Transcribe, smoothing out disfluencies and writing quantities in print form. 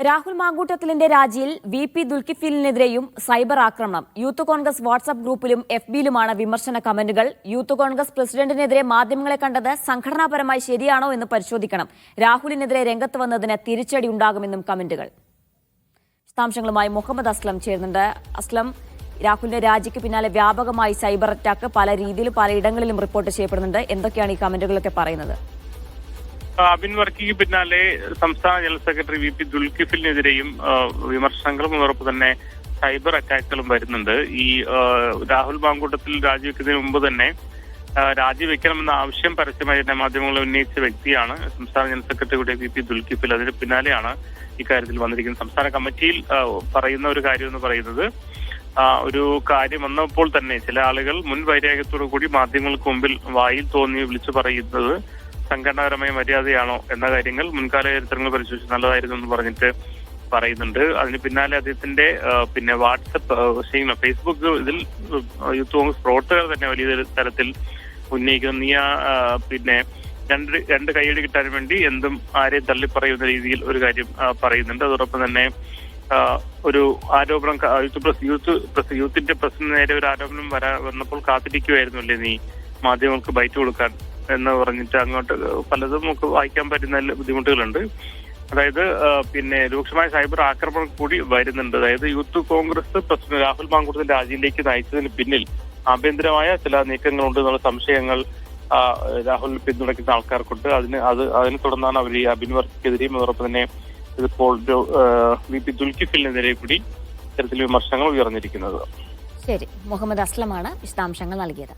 Rahul മാങ്കൂട്ടത്തിലിന്റെ രാജിയിൽ VP. ദുൽകിഫിലിനെതിരെയും cyber ആക്രമണം. Youth Congress WhatsApp ഗ്രൂപ്പിലും എഫ്ബിയിലുമാണ് വിമർശന കമന്റുകൾ. യൂത്ത് കോൺഗ്രസ് പ്രസിഡന്റിനെതിരെ മാധ്യമങ്ങളെ കണ്ടത് സംഘടനാപരമായി ശരിയാണോ എന്ന് പരിശോധിക്കണം. രാഹുലിനെതിരെ രംഗത്ത് വന്നതിന് തിരിച്ചടി ഉണ്ടാകുമെന്നും കമന്റുകൾ. വിശദാംശങ്ങളുമായി മുഹമ്മദ് അസ്ലം ചേരുന്നുണ്ട്. അസ്ലം, രാഹുലിന്റെ രാജിക്ക് പിന്നാലെ വ്യാപകമായി സൈബർ അറ്റാക്ക് പല രീതിയിലും പലയിടങ്ങളിലും റിപ്പോർട്ട് ചെയ്യപ്പെടുന്നുണ്ട്. എന്തൊക്കെയാണ് ഈ കമന്റുകളൊക്കെ പറയുന്നത്? അബിൻ വർക്കിക്ക് പിന്നാലെ സംസ്ഥാന ജനറൽ സെക്രട്ടറി വി.പി. ദുൽകിഫിലിനെതിരെയും വിമർശനങ്ങളും അതോടൊപ്പം തന്നെ സൈബർ അറ്റാക്കുകളും വരുന്നുണ്ട്. ഈ രാഹുൽ മാങ്കൂട്ടത്തിൽ രാജിവെക്കുന്നതിന് മുമ്പ് തന്നെ രാജിവെക്കണമെന്ന ആവശ്യം പരസ്യമായി തന്നെ മാധ്യമങ്ങളിൽ ഉന്നയിച്ച വ്യക്തിയാണ് സംസ്ഥാന ജനറൽ സെക്രട്ടറി കൂടിയ വി.പി. ദുൽകിഫിൽ. അതിന് പിന്നാലെയാണ് ഇക്കാര്യത്തിൽ വന്നിരിക്കുന്നത്. സംസ്ഥാന കമ്മിറ്റിയിൽ പറയുന്ന ഒരു കാര്യം എന്ന് പറയുന്നത്, ഒരു കാര്യം വന്നപ്പോൾ തന്നെ ചില ആളുകൾ മുൻ വൈരാഗ്യത്തോടു കൂടി മാധ്യമങ്ങൾക്ക് മുമ്പിൽ വായിൽ തോന്നി വിളിച്ചു പറയുന്നത് സംഘടനാപരമായ മര്യാദയാണോ എന്ന കാര്യങ്ങൾ മുൻകാല ചരിത്രങ്ങൾ പരിശോധിച്ച് നല്ലതായിരുന്നു എന്ന് പറഞ്ഞിട്ട് പറയുന്നുണ്ട്. അതിന് പിന്നാലെ അദ്ദേഹത്തിന്റെ വാട്സപ്പ് ഫേസ്ബുക്ക് ഇതിൽ യൂത്ത് കോൺഗ്രസ് പ്രവർത്തകർ തന്നെ വലിയ തരത്തിൽ ഉന്നയിക്കുന്നു. നീ രണ്ട് കൈയടി കിട്ടാൻ വേണ്ടി എന്തും ആരെയും തള്ളിപ്പറയുന്ന രീതിയിൽ ഒരു കാര്യം പറയുന്നുണ്ട്. അതോടൊപ്പം തന്നെ ഒരു ആരോപണം യൂത്തിന്റെ പ്രസിന് നേരെ ഒരു ആരോപണം വന്നപ്പോൾ കാത്തിരിക്കുമായിരുന്നല്ലേ നീ മാധ്യമങ്ങൾക്ക് ബൈറ്റ് കൊടുക്കാൻ എന്ന് പറഞ്ഞിട്ട് അങ്ങോട്ട് പലതും നമുക്ക് വായിക്കാൻ പറ്റുന്ന ബുദ്ധിമുട്ടുകളുണ്ട്. അതായത് രൂക്ഷമായ സൈബർ ആക്രമണം കൂടി വരുന്നുണ്ട്. അതായത് യൂത്ത് കോൺഗ്രസ് പ്രസിഡന്റ് രാഹുൽ മാങ്കൂട്ടത്തിന്റെ രാജിയിലേക്ക് നയിച്ചതിന് പിന്നിൽ ആഭ്യന്തരമായ ചില നീക്കങ്ങളുണ്ട് എന്നുള്ള സംശയങ്ങൾ രാഹുൽ പിന്തുണയ്ക്കുന്ന ആൾക്കാർക്കുണ്ട്. അതിനെ തുടർന്നാണ് അവർ ഈ അബിൻ വർക്കിക്കെതിരെയും അതോടൊപ്പം തന്നെ ഇതിപ്പോൾ വി.പി. ദുൽകിഫിലിനെതിരെ കൂടി ഇത്തരത്തിൽ വിമർശനങ്ങൾ ഉയർന്നിരിക്കുന്നത്. ശരി, മുഹമ്മദ് അസ്ലമാണ് വിശദാംശങ്ങൾ നൽകിയത്.